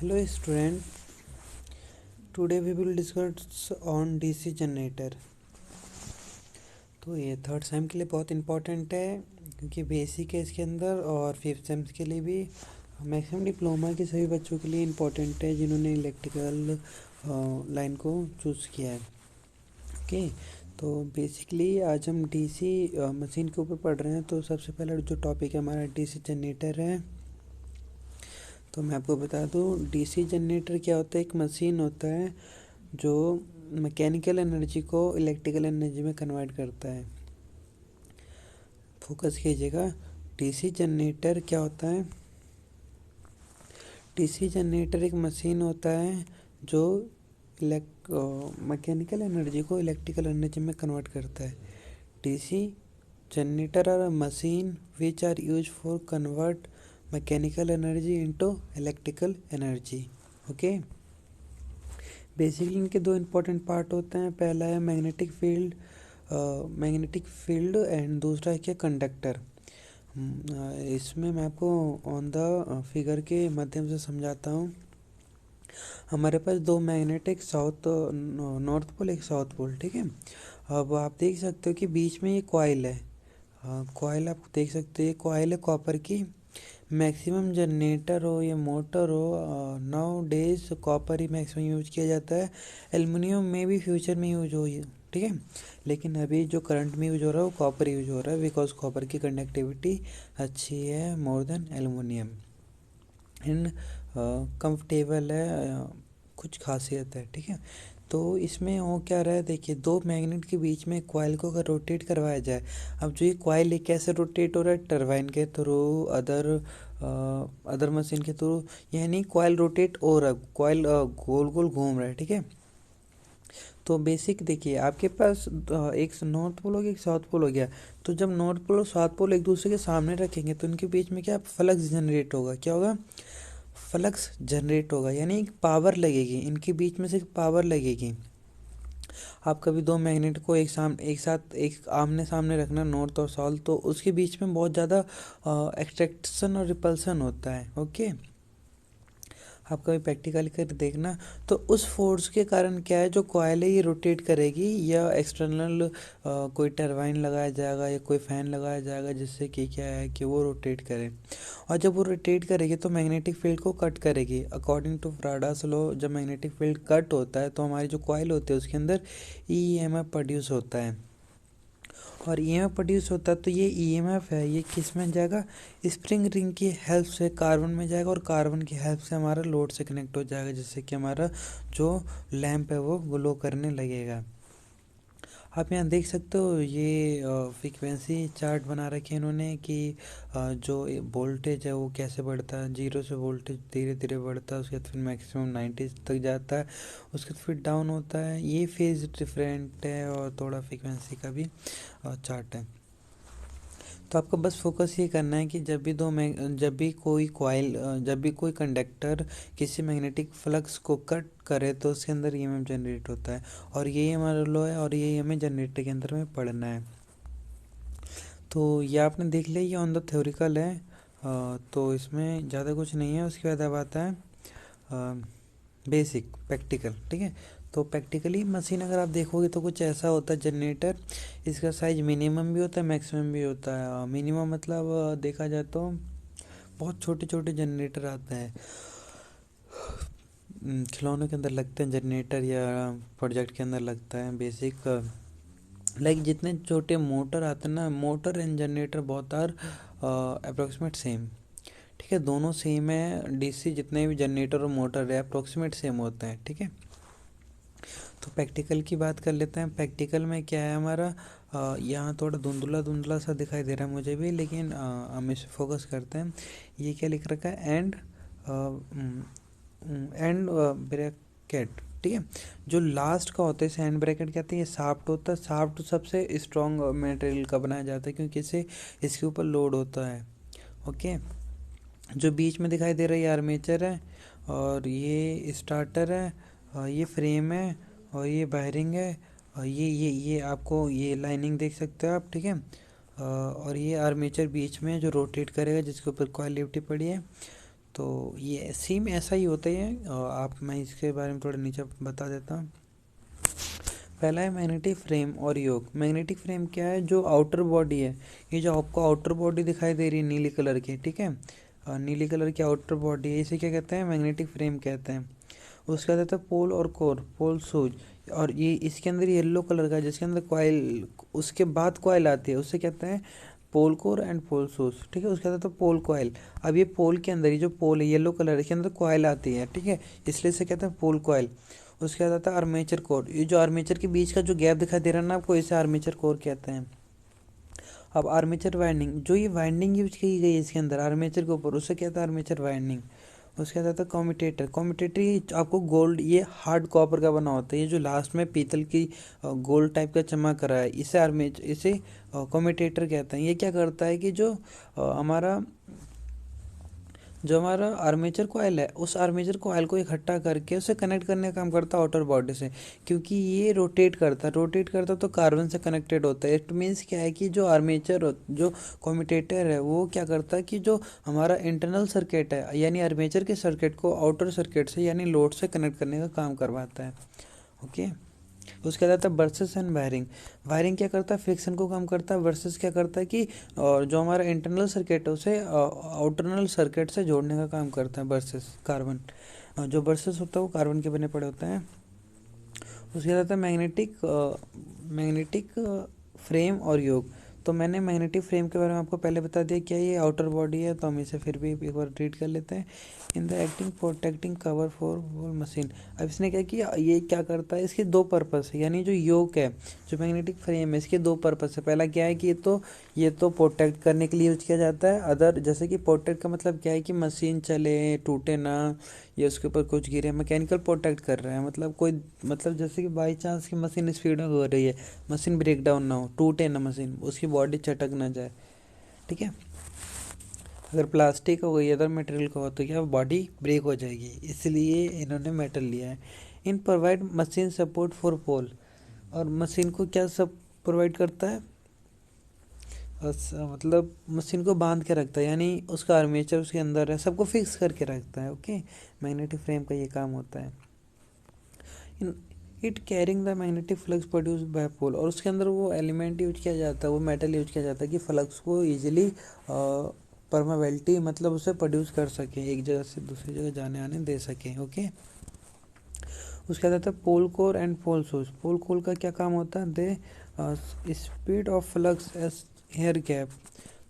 Hello student, today we will discuss on DC generator. तो ये third same के लिए बहुत इम्पोर्टेंट है क्योंकि बेसिक है इसके अंदर, और फिफ्थ सेम्स के लिए भी, मैक्सिमम डिप्लोमा के सभी बच्चों के लिए इम्पोर्टेंट है जिन्होंने इलेक्ट्रिकल लाइन को चूज़ किया है। ओके, तो बेसिकली आज हम डीसी मशीन के ऊपर पढ़ रहे हैं। तो सबसे पहला जो टॉपिक है हमारा डीसी जनरेटर है। तो मैं आपको बता दूं, डीसी जनरेटर क्या होता है। एक मशीन होता है जो मैकेनिकल एनर्जी को इलेक्ट्रिकल एनर्जी में कन्वर्ट करता है। फोकस कीजिएगा, डीसी जनरेटर क्या होता है। डीसी जनरेटर एक मशीन होता है जो मैकेनिकल एनर्जी को इलेक्ट्रिकल एनर्जी में कन्वर्ट करता है। DC generator are a machine which are use for convert mechanical energy into electrical energy. Okay, basically इनके दो इम्पोर्टेंट पार्ट होते हैं। पहला है मैग्नेटिक फील्ड एंड दूसरा है क्या, कंडक्टर। इसमें मैं आपको ऑन द फिगर के माध्यम से समझाता हूँ। हमारे पास दो मैग्नेटिक नॉर्थ पोल, एक साउथ पोल, ठीक है। अब आप देख सकते हो कि बीच में ये कॉइल है। कॉइल आप देख सकते हैं, कॉइल है कॉपर की। मैक्सिमम जनरेटर हो या मोटर हो, नाउ डेज कॉपर ही मैक्सिमम यूज किया जाता है। एल्युमिनियम में भी फ्यूचर में यूज हो, ठीक है, लेकिन अभी जो करंट में यूज हो रहा है वो कॉपर यूज हो रहा है, बिकॉज कॉपर की कंडक्टिविटी अच्छी है more than aluminium, and comfortable है, कुछ खासियत है, ठीक है। तो इसमें हो क्या रहा है, देखिए, दो मैग्नेट के बीच में कॉइल को अगर रोटेट करवाया जाए। अब जो ये कॉइल है कैसे रोटेट हो रहा है, टरबाइन के थ्रू, अदर मशीन के थ्रू, यानी कॉइल रोटेट हो रहा है, कॉइल गोल गोल घूम रहा है, ठीक है। तो बेसिक देखिए, आपके पास एक नॉर्थ पोल हो गया, एक साउथ पोल हो गया। तो जब नॉर्थ पोल और साउथ पोल एक दूसरे के सामने रखेंगे तो उनके बीच में क्या फ्लक्स जनरेट होगा, क्या होगा, फ्लक्स जनरेट होगा, यानी एक पावर लगेगी, इनके बीच में से पावर लगेगी। आप कभी दो मैग्नेट को एक साथ एक आमने सामने रखना, नॉर्थ और साउथ, तो उसके बीच में बहुत ज़्यादा एक्सट्रैक्शन और रिपल्सन होता है। ओके, आप कभी प्रैक्टिकल कर देखना। तो उस फोर्स के कारण क्या है, जो कॉइल है ये रोटेट करेगी, या एक्सटर्नल कोई टरबाइन लगाया जाएगा या कोई फैन लगाया जाएगा जिससे कि क्या है कि वो रोटेट करे। और जब वो रोटेट करेगी तो मैग्नेटिक फील्ड को कट करेगी। अकॉर्डिंग टू फैराडेस लॉ, जब मैग्नेटिक फील्ड कट होता है तो हमारी जो कॉइल होती है उसके अंदर ईएमएफ प्रोड्यूस होता है। और ईएमएफ प्रोड्यूस होता है तो ये ईएमएफ है, ये किस में जाएगा, स्प्रिंग रिंग की हेल्प से कार्बन में जाएगा, और कार्बन की हेल्प से हमारा लोड से कनेक्ट हो जाएगा, जिससे कि हमारा जो लैंप है वो ग्लो करने लगेगा। आप यहाँ देख सकते हो, ये फ्रीक्वेंसी चार्ट बना रखे हैं इन्होंने कि जो वोल्टेज है वो कैसे बढ़ता है। जीरो से वोल्टेज धीरे धीरे बढ़ता है, उसके बाद फिर मैक्सिमम 90 तक जाता है, उसके बाद फिर डाउन होता है। ये फेज डिफरेंट है और थोड़ा फ्रीक्वेंसी का भी चार्ट है। तो आपको बस फोकस ये करना है कि जब भी कोई कंडक्टर किसी मैग्नेटिक फ्लक्स को कट करे तो उसके अंदर ईएमएफ जनरेट होता है, और यही हमारा लॉ है, और यही हमें जनरेटर के अंदर में पढ़ना है। तो ये आपने देख लिया, ये ऑन द थ्योरिकल है। तो इसमें ज़्यादा कुछ नहीं है। उसके बाद अब आता है बेसिक प्रैक्टिकल, ठीक है। तो प्रैक्टिकली मशीन अगर आप देखोगे तो कुछ ऐसा होता है जनरेटर। इसका साइज मिनिमम भी होता है, मैक्सिमम भी होता है। मिनिमम मतलब देखा जाए तो बहुत छोटे छोटे जनरेटर आते हैं, खिलौनों के अंदर लगते हैं जनरेटर, या प्रोजेक्ट के अंदर लगता है बेसिक। लाइक जितने छोटे मोटर आते हैं ना, मोटर एंड जनरेटर बहुत आर अप्रोक्सीमेट सेम, ठीक है, दोनों सेम है। डीसी जितने भी जनरेटर और मोटर है अप्रोक्सीमेट सेम होते हैं, ठीक है। तो प्रैक्टिकल की बात कर लेते हैं। प्रैक्टिकल में क्या है हमारा, यहाँ थोड़ा धुंधला धुंधला सा दिखाई दे रहा है मुझे भी, लेकिन हम इस फोकस करते हैं। ये क्या लिख रखा है, एंड ब्रैकेट, ठीक है। जो लास्ट का होता है इसे एंड ब्रैकेट कहते हैं। ये साफ्ट होता है, साफ्ट सबसे स्ट्रॉन्ग मटेरियल का बनाया जाता है क्योंकि इसके ऊपर लोड होता है। ओके, जो बीच में दिखाई दे रहा है ये आर्मेचर है, और ये स्टार्टर है, और ये फ्रेम है, और ये वायरिंग है, और ये आपको ये लाइनिंग देख सकते हो आप, ठीक है। और ये आर्मेचर बीच में जो रोटेट करेगा, जिसके ऊपर कॉइल लिपटी पड़ी है। तो ये सेम ऐसा ही होता है। आप मैं इसके बारे में थोड़ा नीचे बता देता हूँ। पहला है मैग्नेटिक फ्रेम और योग। मैग्नेटिक फ्रेम क्या है? जो आउटर बॉडी है, ये जो आपको आउटर बॉडी दिखाई दे रही है नीली कलर की, ठीक है, नीली कलर की आउटर बॉडी है, इसे क्या कहते हैं? मैग्नेटिक फ्रेम कहते हैं। उसके बाद आता है पोल और कोर, पोल सूज, और ये इसके अंदर येलो कलर का जिसके अंदर कॉइल, उसके बाद कॉइल आती है, उसे कहते हैं पोल कोर एंड पोल सूज, ठीक है। उसके बाद आता है पोल कॉइल। अब ये पोल के अंदर, ये जो पोल है येलो कलर, इसके अंदर कॉइल आती है, ठीक है, इसलिए इसे कहते हैं पोल कॉइल। उसके बाद आता है आर्मेचर कोर। ये जो आर्मेचर के बीच का जो गैप दिखाई दे रहा है ना आपको, इसे आर्मेचर कोर कहते हैं। अब आर्मेचर वाइंडिंग, जो ये वाइंडिंग यूज की गई है इसके अंदर आर्मेचर के ऊपर, उसे कहता है आर्मेचर वाइंडिंग। उसके बाद आता है कम्यूटेटर। कम्यूटेटर ये आपको गोल्ड, ये हार्ड कॉपर का बना होता है, ये जो लास्ट में पीतल की गोल्ड टाइप का चमक रहा है, इसे कम्यूटेटर कहते हैं। ये क्या करता है कि जो हमारा आर्मेचर कॉइल है, उस आर्मेचर कॉइल को इकट्ठा करके उसे कनेक्ट करने का काम करता है आउटर बॉडी से, क्योंकि ये रोटेट करता तो कार्बन से कनेक्टेड होता है। इट मीन्स क्या है कि जो कम्यूटेटर है वो क्या करता है कि जो हमारा इंटरनल सर्किट है, यानी आर्मेचर के सर्किट को आउटर सर्किट से यानी लोड से कनेक्ट करने का काम करवाता है। ओके। उसके बाद आता है वर्सेस एंड वायरिंग। वायरिंग क्या करता है? फ्रिक्शन को कम करता है। वर्सेस क्या करता है कि जो हमारा इंटरनल सर्किट है उसे आउटरनल सर्किट से जोड़ने का काम करता है। वर्सेस कार्बन, जो वर्सेस होता है वो कार्बन के बने पड़े होते हैं। उसके बाद आता है मैग्नेटिक फ्रेम और योग। तो मैंने मैग्नेटिक फ्रेम के बारे में आपको पहले बता दिया, क्या ये आउटर बॉडी है, तो हम इसे फिर भी एक बार रीड कर लेते हैं। In the acting protecting cover for whole machine. अब इसने क्या किया, ये क्या करता है, इसके दो पर्पस है, यानी जो योक है, जो मैग्नेटिक फ्रेम है, इसके दो पर्पस है। पहला क्या है कि ये तो प्रोटेक्ट करने के लिए यूज किया जाता है। अदर, जैसे कि प्रोटेक्ट का मतलब क्या है कि मशीन चले, टूटे ना, या उसके ऊपर कुछ गिरे, मैकेनिकल प्रोटेक्ट कर रहे हैं, मतलब जैसे कि बाई चांस की मशीन स्पीड में हो रही है, मशीन ब्रेक डाउन ना हो, टूटे ना मशीन, उसकी बॉडी चटक ना जाए, ठीक है। अगर प्लास्टिक हो गई, अदर मटेरियल का हो, तो क्या बॉडी ब्रेक हो जाएगी, इसलिए इन्होंने मेटल लिया है। इन प्रोवाइड मशीन सपोर्ट फॉर पोल। और मशीन को क्या सब प्रोवाइड करता है? मतलब मशीन को बांध के रखता है, यानी उसका आर्मेचर उसके अंदर है, सबको फिक्स करके रखता है। ओके। मैग्नेटिक फ्रेम का ये काम होता है। In it carrying the magnetic flux produce by pole. और उसके अंदर वो एलिमेंट यूज किया जाता है, वो मेटल यूज किया जाता है कि फ्लक्स को ईजिली परमेबिलिटी, मतलब उसे प्रोड्यूस कर सके, एक जगह से दूसरी जगह जाने आने दे सके। ओके। उसके बाद आता है pole core and pole source. Pole core का क्या काम होता है? They speed of flux as air gap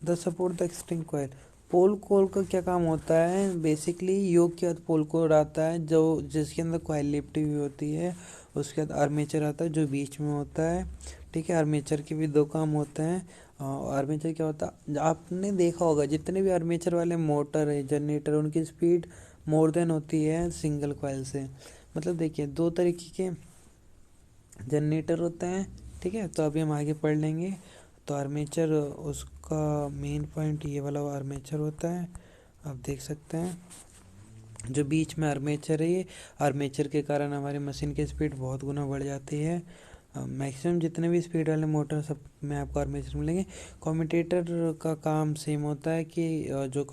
the support the extreme coil. Pole core का क्या काम होता है? बेसिकली योग के बाद पोल कोर आता है, जो जिसके अंदर कॉइल लिपटी हुई होती है। उसके बाद आर्मेचर आता है जो बीच में होता है, ठीक है। आर्मेचर के भी दो काम होते हैं। आर्मेचर क्या होता है, आपने देखा होगा जितने भी आर्मेचर वाले मोटर है, जनरेटर, उनकी स्पीड मोर देन होती है सिंगल कॉइल से। मतलब देखिए, दो तरीके के जनरेटर होते हैं, ठीक है, तो अभी हम आगे पढ़ लेंगे। तो आर्मेचर, उसका मेन पॉइंट ये वाला आर्मेचर होता है, आप देख सकते हैं जो बीच में आर्मेचर है, ये आर्मेचर के कारण हमारी मशीन की स्पीड बहुत गुना बढ़ जाती है। मैक्सिमम जितने भी स्पीड वाले मोटर सब में आपको आर्मेचर मिलेंगे। कम्यूटेटर का काम सेम होता है कि जो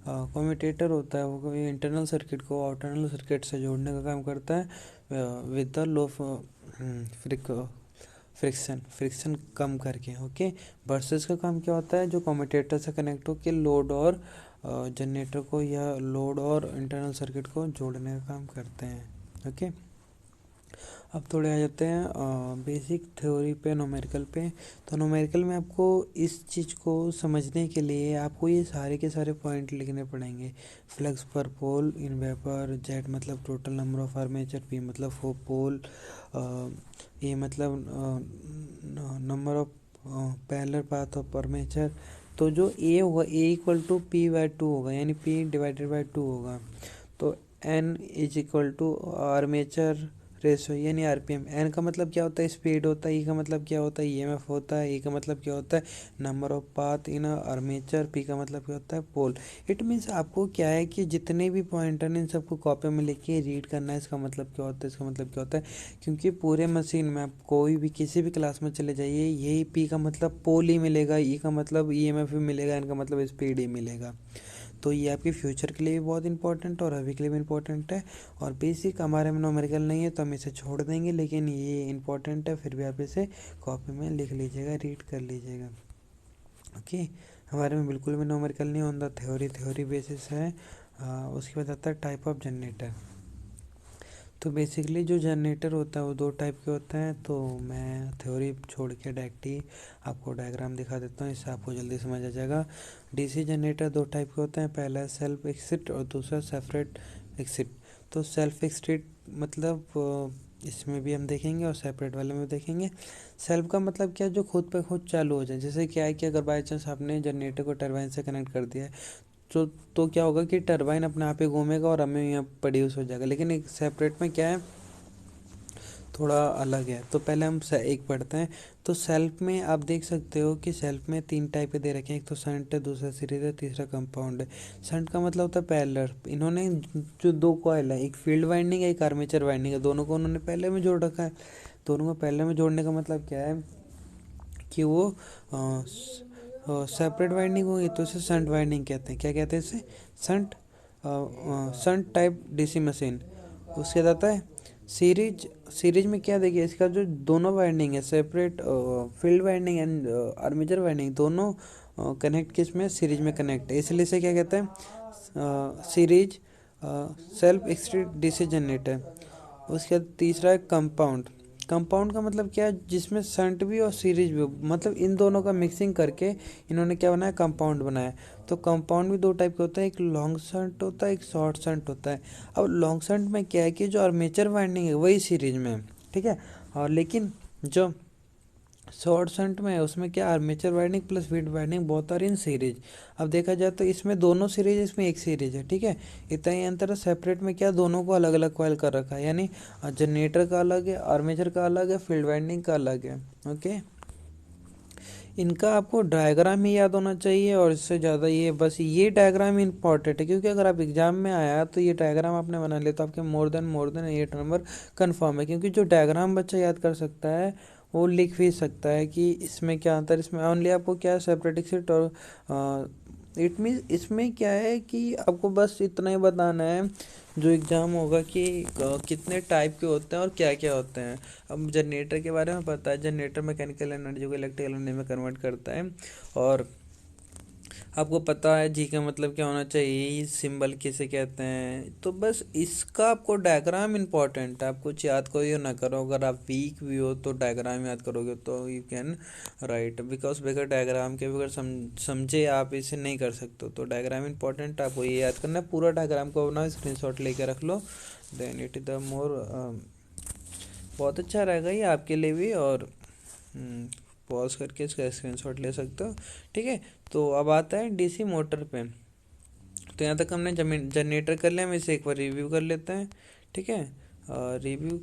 कम्यूटेटर होता है वो इंटरनल सर्किट को आउटरनल सर्किट से जोड़ने का काम करता है विद द लो फ्रिक्शन कम करके। ओके। वर्सेस का काम क्या होता है? जो कम्यूटेटर से कनेक्ट होकर लोड और जनरेटर को या लोड और इंटरनल सर्किट को जोड़ने का काम करते हैं। ओके। अब थोड़े आ जाते हैं बेसिक थ्योरी पे, न्यूमेरिकल पे। तो न्यूमेरिकल में आपको इस चीज़ को समझने के लिए आपको ये सारे के सारे पॉइंट लिखने पड़ेंगे। Flux per pole in weber, Z मतलब total number of armature, P मतलब फोर पोल, ए मतलब number of parallel path of armature. तो जो ए होगा, A equal to P by two होगा, यानी पी डिवाइडेड बाई टू होगा। तो N is equal to armature ratio यानी आरपीएम। एन का मतलब क्या होता है? स्पीड होता है। ई का मतलब क्या होता है? ईएमएफ होता है। ई का मतलब क्या होता है? Number of path in armature. P का मतलब क्या होता है? पोल। इट मीन्स आपको क्या है कि जितने भी पॉइंटर हैं इन सबको कॉपी में लिख के रीड करना है, इसका मतलब क्या होता है, इसका मतलब क्या होता है। क्योंकि पूरे मशीन में आप कोई भी किसी भी क्लास में चले जाइए, यही पी का मतलब पोल ही मिलेगा, ई का मतलब ईएमएफ ही मिलेगा, एन का मतलब स्पीड ही मिलेगा। तो ये आपके फ्यूचर के लिए भी बहुत इंपॉर्टेंट है और अभी के लिए भी इंपॉर्टेंट है। और बेसिक हमारे में न्यूमेरिकल नहीं है तो हम इसे छोड़ देंगे, लेकिन ये इंपॉर्टेंट है, फिर भी आप इसे कॉपी में लिख लीजिएगा, रीड कर लीजिएगा। ओके, हमारे में बिल्कुल भी न्यूमेरिकल नहीं होता, थ्योरी बेसिस है। उसके बाद आता है टाइप ऑफ जनरेटर। तो बेसिकली जो जनरेटर होता है वो दो टाइप के होते हैं। तो मैं थ्योरी छोड़ के डायरेक्ट ही आपको डायग्राम दिखा देता हूँ, इससे आपको जल्दी समझ आ जाएगा। डीसी जनरेटर दो टाइप के होते हैं, पहला है सेल्फ एक्सिट और दूसरा सेपरेट एक्सिट। तो सेल्फ एक्सिट मतलब इसमें भी हम देखेंगे और सेपरेट वाले में देखेंगे। सेल्फ का मतलब क्या है, जो खुद पे खुद चालू हो जाए। जैसे क्या है कि अगर बाई चांस आपने जनरेटर को टरबाइन से कनेक्ट कर दिया है तो क्या होगा कि टरबाइन अपने आप ही घूमेगा और हमें यहाँ प्रोड्यूस हो जाएगा। लेकिन एक सेपरेट में क्या है, थोड़ा अलग है। तो पहले हम एक पढ़ते हैं। तो सेल्फ में आप देख सकते हो कि सेल्फ में तीन टाइप के दे रखे हैं, एक तो शंट है, दूसरा सीरीज है, तीसरा कंपाउंड है। शंट का मतलब होता है पैरेलल। इन्होंने जो दो कॉइल है, एक फील्ड वाइंडिंग है, एक आर्मेचर वाइंडिंग है, दोनों को उन्होंने पहले में जोड़ रखा है। दोनों को पहले में जोड़ने का मतलब क्या है कि वो सेपरेट वाइंडिंग होगी तो इसे शंट वाइंडिंग कहते हैं। क्या कहते हैं इसे? Shunt shunt type DC machine. उसके बाद आता है सीरीज। सीरीज में क्या देखिए, इसका जो दोनों वाइंडिंग है, separate field winding and armature winding, दोनों कनेक्ट किस में, सीरीज में कनेक्ट है, इसलिए इसे क्या कहते हैं, series self extend DC generator. उसके बाद तीसरा है कंपाउंड। कंपाउंड का मतलब क्या है, जिसमें शंट भी और सीरीज भी हो, मतलब इन दोनों का मिक्सिंग करके इन्होंने क्या बनाया, कंपाउंड बनाया। तो कंपाउंड भी दो टाइप के होता है, एक लॉन्ग शंट होता है, एक शॉर्ट शंट होता है। अब लॉन्ग शंट में क्या है कि जो आर्मेचर वाइंडिंग है वही सीरीज में है, ठीक है। और लेकिन जो शॉर्ट शंट में है उसमें क्या, armature winding plus field winding both are in series. अब देखा जाए तो इसमें दोनों सीरीज, इसमें एक सीरीज है, ठीक है। इतना ही अंतर है। सेपरेट में क्या, दोनों को अलग अलग कॉइल कर रखा है, यानी जनरेटर का अलग है, आर्मेचर का अलग है, फील्ड वाइंडिंग का अलग है। ओके, इनका आपको डायग्राम ही याद होना चाहिए, और इससे ज़्यादा ये बस ये डायग्राम इंपॉर्टेंट है, क्योंकि अगर आप एग्जाम में आया तो ये डायग्राम आपने बना लिया तो आपके मोर देन 8 नंबर कन्फर्म है। क्योंकि जो डायग्राम बच्चा याद कर सकता है वो लिख भी सकता है कि इसमें क्या अंतर, इसमें ओनली आपको क्या सेपरेट एक्सिट और इट मीन इसमें क्या है कि आपको बस इतना ही बताना है जो एग्ज़ाम होगा कि कितने टाइप के होते हैं और क्या क्या होते हैं। अब जनरेटर के बारे में पता है, जनरेटर मैकेनिकल एनर्जी को इलेक्ट्रिकल एनर्जी में कन्वर्ट करता है। और आपको पता है जी का मतलब क्या होना चाहिए, सिंबल किसे कहते हैं। तो बस इसका आपको डायग्राम इंपॉर्टेंट है, आप कुछ याद करो या ना करो। अगर आप वीक भी हो तो डायग्राम याद करोगे तो यू कैन राइट, बिकॉज बगैर डायग्राम के बगैर समझे आप इसे नहीं कर सकते। तो डायग्राम इंपॉर्टेंट है, आपको ये याद करना है। पूरा डायग्राम को अपना स्क्रीनशॉट लेके रख लो, then it is the more बहुत अच्छा रहेगा ये आपके लिए भी। और पॉज करके इसका स्क्रीनशॉट ले सकते हो, ठीक है। तो अब आता है डीसी मोटर पे। तो यहाँ तक हमने जनरेटर कर लिया, हम इसे एक बार रिव्यू कर लेते हैं, ठीक है। रिव्यू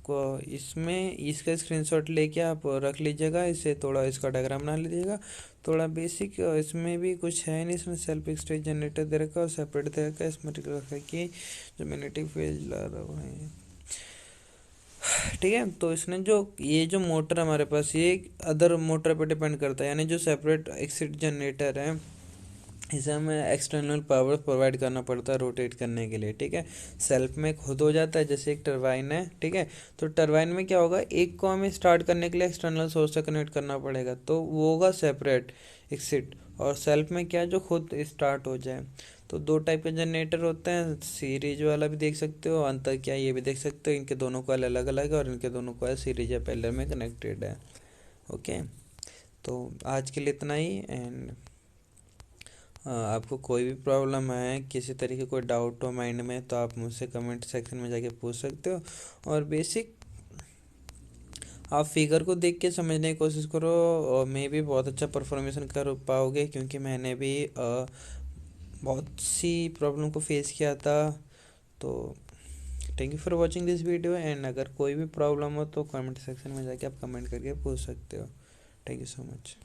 को इसमें इसका स्क्रीनशॉट लेके आप रख लीजिएगा, इसे थोड़ा इसका डायग्राम बना लीजिएगा। थोड़ा बेसिक इसमें भी कुछ है नहीं, इसमें सेल्फ एक्सटेंज जनरेटर दे रखा है और सेपरेट दे रखा है। इसमें रखा है कि जो मैग्नेटिक फील्ड ला रहा है, ठीक है। तो इसने जो ये जो मोटर हमारे पास, ये अदर मोटर पे डिपेंड करता है, यानी जो सेपरेट एक्सिट जनरेटर है इसे हमें एक्सटर्नल पावर प्रोवाइड करना पड़ता है रोटेट करने के लिए, ठीक है। सेल्फ में खुद हो जाता है, जैसे एक टरबाइन है, ठीक है। तो टरबाइन में क्या होगा, एक को हमें स्टार्ट करने के लिए एक्सटर्नल सोर्स से कनेक्ट करना पड़ेगा, तो वो होगा सेपरेट एक्सिट। और सेल्फ में क्या, जो खुद स्टार्ट हो जाए। तो दो टाइप के जनरेटर होते हैं, सीरीज वाला भी देख सकते हो, अंतर क्या ये भी देख सकते हो। इनके दोनों कॉइल अलग अलग है और इनके दोनों कॉइल सीरीज या पैरेलल में कनेक्टेड है। ओके, तो आज के लिए इतना ही। एंड आपको कोई भी प्रॉब्लम है, किसी तरीके कोई डाउट हो माइंड में, तो आप मुझसे कमेंट सेक्शन में जाके पूछ सकते हो। और बेसिक आप फिगर को देख के समझने की कोशिश करो, और मैं भी बहुत अच्छा परफॉर्मेशन कर पाओगे, क्योंकि मैंने भी बहुत सी प्रॉब्लम को फेस किया था। तो thank you for watching this video. And अगर कोई भी प्रॉब्लम हो तो कमेंट सेक्शन में जाके आप कमेंट करके पूछ सकते हो। Thank you so much.